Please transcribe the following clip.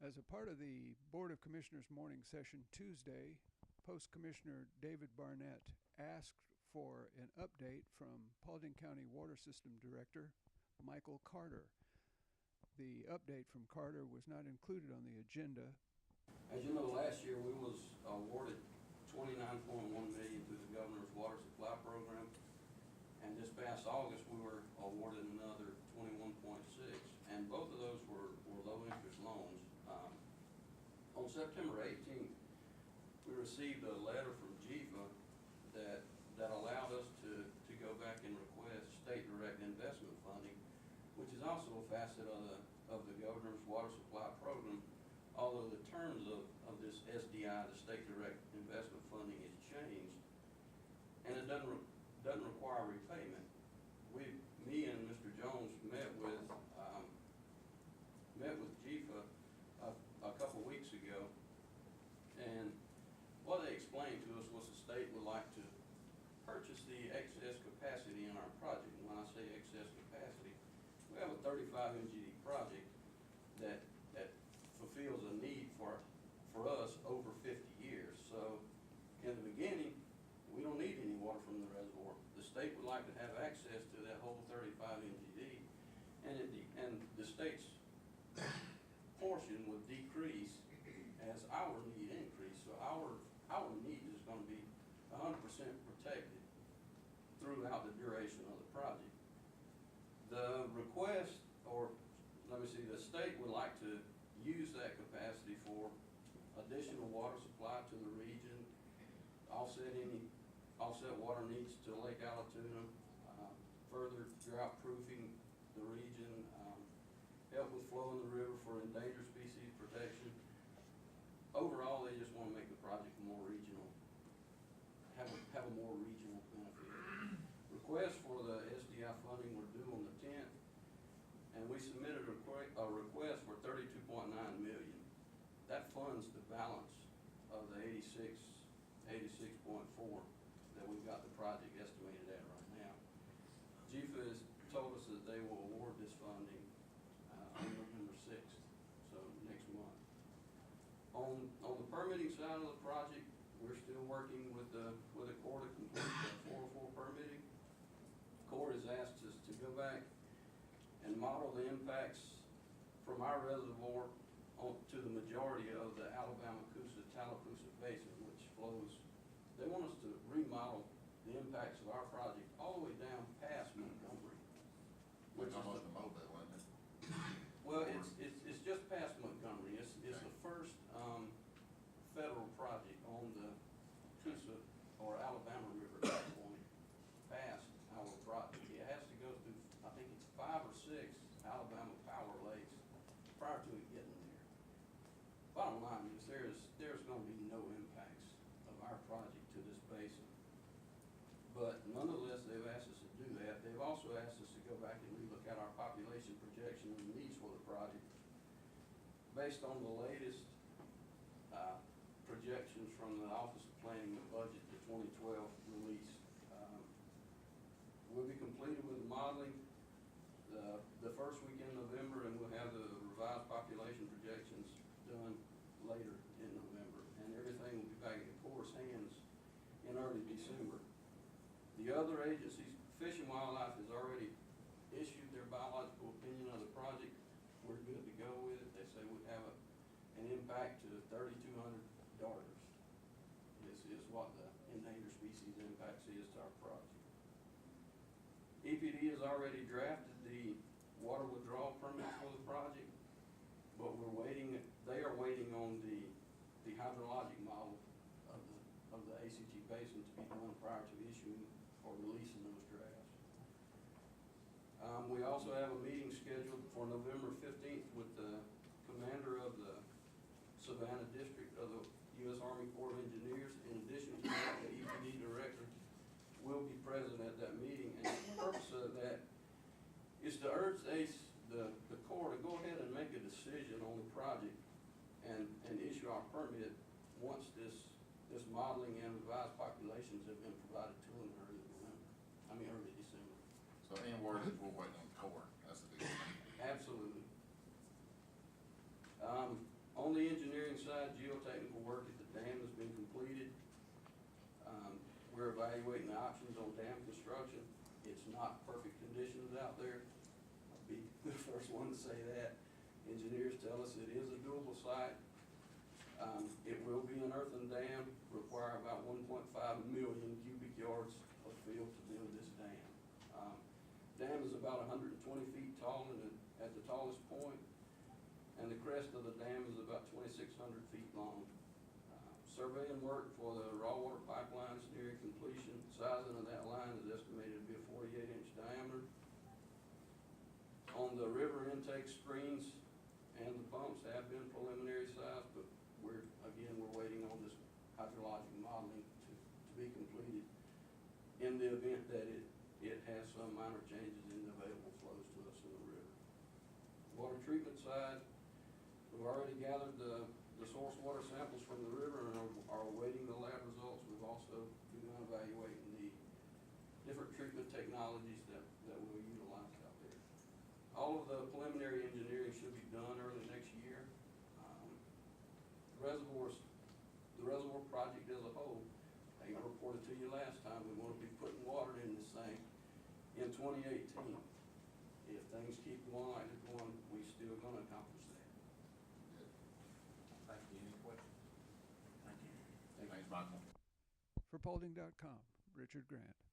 As a part of the Board of Commissioners morning session Tuesday, Post Commissioner David Barnett asked for an update from Paulding County Water System Director Micheal Carter. The update from Carter was not included on the agenda. As you know, last year we was awarded $29.1 million through the Governor's Water Supply Program. And this past August, we were awarded another 21.6, and both of those were low-interest loans. On September 18th, we received a letter from GIFA that allowed us to go back and request state direct investment funding, which is also a facet of the Governor's Water Supply Program, although the terms of this SDI, the state direct investment funding, has changed, and it doesn't require repayment. Me and Mr. Jones met with GIFA a couple weeks ago, and what they explained to us was the state would like to purchase the excess capacity in our project. And when I say excess capacity, we have a 35 MGD project that fulfills a need for us over 50 years. So in the beginning, we don't need any water from the reservoir. The state would like to have access to that whole 35 MGD, and the state's portion would decrease as our need increase. So our need is going to be 100% protected throughout the duration of the project. The request, or let me see, the state would like to use that capacity for additional water supply to the region, offset water needs to Lake Allatoona, further drought proofing the region, help with flow in the river for endangered species protection. Overall, they just want to make the project more regional, have a more regional benefit. Requests for the SDI funding were due on the 10th, and we submitted a request for $32.9 million. That funds the balance of the 86.4 that we've got the project estimated at right now. GIFA has told us that they will award this funding on November 6th, so next month. On the permitting side of the project, we're still working with the Corps to complete the 404 permitting. The Corps has asked us to go back and model the impacts from our reservoir to the majority of the Alabama-Tallapoosa Basin, which flows. They want us to remodel the impacts of our project all the way down past Montgomery. Which almost the mobile, wasn't it? Well, it's just past Montgomery. It's the first federal project on the Coosa or Alabama River point past our project. It has to go through, I think it's 5 or 6 Alabama power lakes prior to it getting there. Bottom line is there's going to be no impacts of our project to this basin. But nonetheless, they've asked us to do that. They've also asked us to go back and relook at our population projection and needs for the project based on the latest projections from the Office of Planning and Budget, the 2012 release. We'll be completed with the modeling the first week in November, and we'll have the revised population projections done later in November, and everything will be back in the Corps' hands in early December. The other agencies, Fish and Wildlife, has already issued their biological opinion of the project. We're good to go with it. They say we have an impact to 3,200 darters. This is what the endangered species impacts is to our project. EPD has already drafted the water withdrawal permit for the project, but they are waiting on the hydrologic model of the ACT basin to be done prior to issuing or releasing those drafts. We also have a meeting scheduled for November 15th with the commander of the Savannah District of the U.S. Army Corps of Engineers. In addition to that, the EPD director will be present at that meeting, and the purpose of that is to urge the Corps to go ahead and make a decision on the project and issue our permit once this modeling and revised populations have been provided to them early December. So in words, we're waiting on the Corps. That's the big thing. Absolutely. On side, geotechnical work at the dam has been completed. We're evaluating the options on dam construction. It's not perfect conditions out there. I'll be the first one to say that. Engineers tell us it is a doable site. It will be an earthen dam, require about 1.5 million cubic yards of fill to build this dam. Dam is about 120 feet tall at the tallest point, and the crest of the dam is about 2,600 feet long. Surveying work for the raw water pipeline is nearing completion. Sizing of that line is estimated to be a 48-inch diameter. On the river intake screens and the pumps have been preliminary sized, but we're waiting on this hydrologic modeling to be completed in the event that it has some minor changes in the available flows to us in the river. Water treatment side, we've already gathered the source water samples from the river and are awaiting the lab results. We've also begun evaluating the different treatment technologies that we'll utilize out there. All of the preliminary engineering should be done early next year. The reservoir project as a whole, I reported to you last time, we want to be putting water in this thing in 2018. If things keep going like they're going, we still gonna accomplish that. Thank you. Any questions? Thank you. Thanks, Michael. For Paulding.com, Richard Grant.